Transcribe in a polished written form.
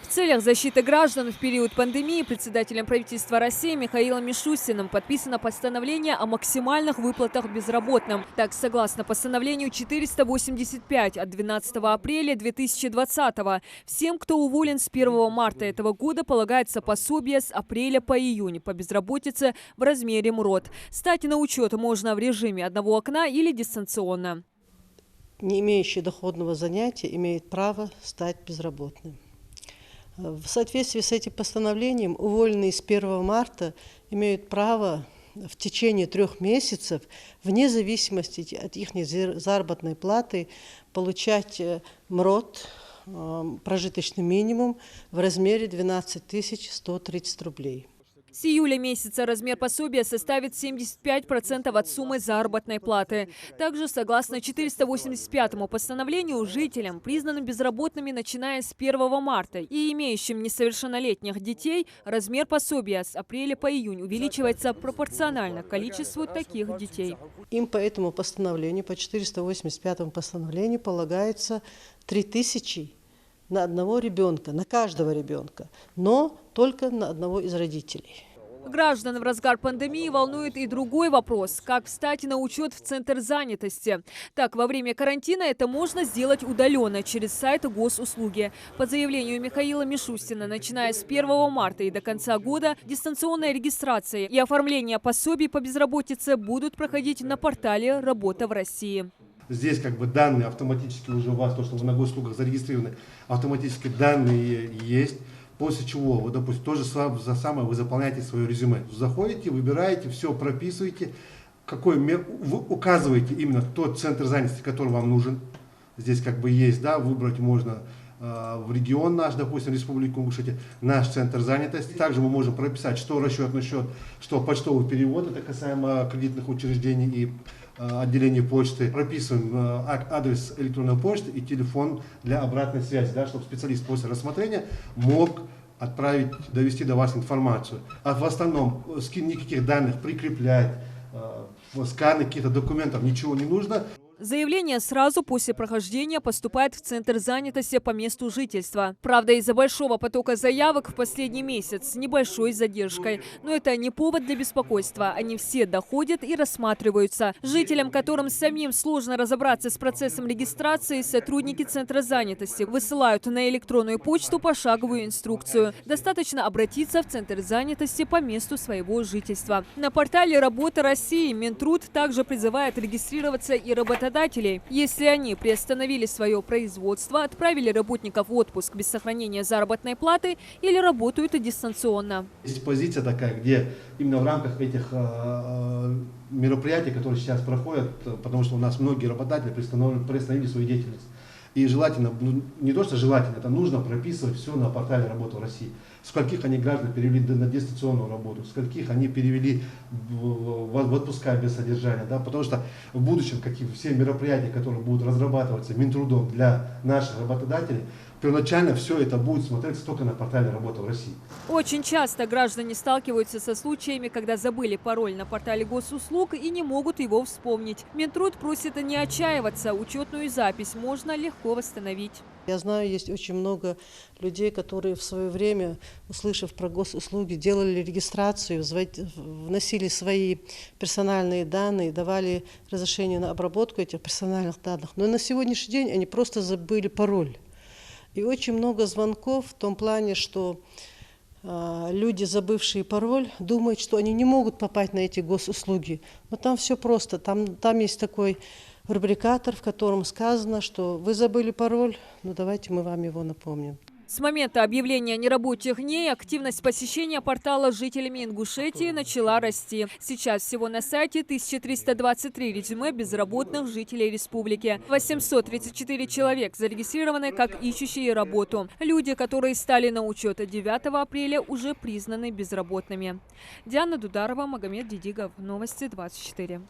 В целях защиты граждан в период пандемии председателем правительства России Михаилом Мишустиным подписано постановление о максимальных выплатах безработным. Так, согласно постановлению 485 от 12 апреля 2020 всем, кто уволен с 1 марта этого года, полагается пособие с апреля по июнь по безработице в размере МРОТ. Стать на учет можно в режиме одного окна или дистанционно. Не имеющий доходного занятия имеет право стать безработным. В соответствии с этим постановлением уволенные с 1 марта имеют право в течение 3 месяцев, вне зависимости от их заработной платы, получать МРОТ, прожиточный минимум, в размере 12 130 рублей. С июля месяца размер пособия составит 75% от суммы заработной платы. Также, согласно 485-му постановлению, жителям, признанным безработными начиная с 1 марта и имеющим несовершеннолетних детей, размер пособия с апреля по июнь увеличивается пропорционально количеству таких детей. Им по этому постановлению, по 485-му постановлению, полагается 3000 на одного ребенка, на каждого ребенка, но только на одного из родителей. Граждан в разгар пандемии волнует и другой вопрос – как встать на учет в Центр занятости. Так, во время карантина это можно сделать удаленно через сайт госуслуги. По заявлению Михаила Мишустина, начиная с 1 марта и до конца года дистанционная регистрация и оформление пособий по безработице будут проходить на портале «Работа в России». Здесь данные автоматически уже у вас, то, что вы на госуслугах зарегистрированы, автоматически данные есть. После чего, вот, допустим, то же самое вы заполняете свое резюме. Заходите, выбираете, все прописываете, вы указываете именно тот центр занятости, который вам нужен. Здесь есть, да, выбрать можно в регион наш, допустим, Республику Ингушетия, наш центр занятости. Также мы можем прописать, что расчетный счет, что почтовый перевод, это касаемо кредитных учреждений и отделений почты. Прописываем адрес электронной почты и телефон для обратной связи, да, чтобы специалист после рассмотрения мог отправить, довести до вас информацию. А в остальном никаких данных прикреплять, сканы каких-то документов, ничего не нужно. Заявление сразу после прохождения поступает в Центр занятости по месту жительства. Правда, из-за большого потока заявок в последний месяц с небольшой задержкой. Но это не повод для беспокойства. Они все доходят и рассматриваются. Жителям, которым самим сложно разобраться с процессом регистрации, сотрудники Центра занятости высылают на электронную почту пошаговую инструкцию. Достаточно обратиться в Центр занятости по месту своего жительства. На портале «Работа России» Минтруд также призывает регистрироваться и работодателей, если они приостановили свое производство, отправили работников в отпуск без сохранения заработной платы или работают дистанционно. Есть позиция такая, где именно в рамках этих мероприятий, которые сейчас проходят, потому что у нас многие работодатели приостановили свою деятельность. И желательно, не то что желательно, это нужно прописывать все на портале «Работа в России». Скольких они граждан перевели на дистанционную работу, скольких они перевели в отпуска без содержания. Да? Потому что в будущем все мероприятия, которые будут разрабатываться Минтрудом для наших работодателей, первоначально все это будет смотреться только на портале «Работа в России». Очень часто граждане сталкиваются со случаями, когда забыли пароль на портале госуслуг и не могут его вспомнить. Минтруд просит не отчаиваться, учетную запись можно легко восстановить. Я знаю, есть очень много людей, которые в свое время, услышав про госуслуги, делали регистрацию, вносили свои персональные данные, давали разрешение на обработку этих персональных данных. Но на сегодняшний день они просто забыли пароль. И очень много звонков в том плане, что люди, забывшие пароль, думают, что они не могут попасть на эти госуслуги. Но там все просто. Там есть такой рубрикатор, в котором сказано, что вы забыли пароль, ну давайте мы вам его напомним. С момента объявления нерабочих дней активность посещения портала жителями Ингушетии начала расти. Сейчас всего на сайте 1323 резюме безработных жителей республики. 834 человек зарегистрированы как ищущие работу. Люди, которые стали на учет 9 апреля, уже признаны безработными. Диана Дударова, Магомед Дидигов. Новости 24.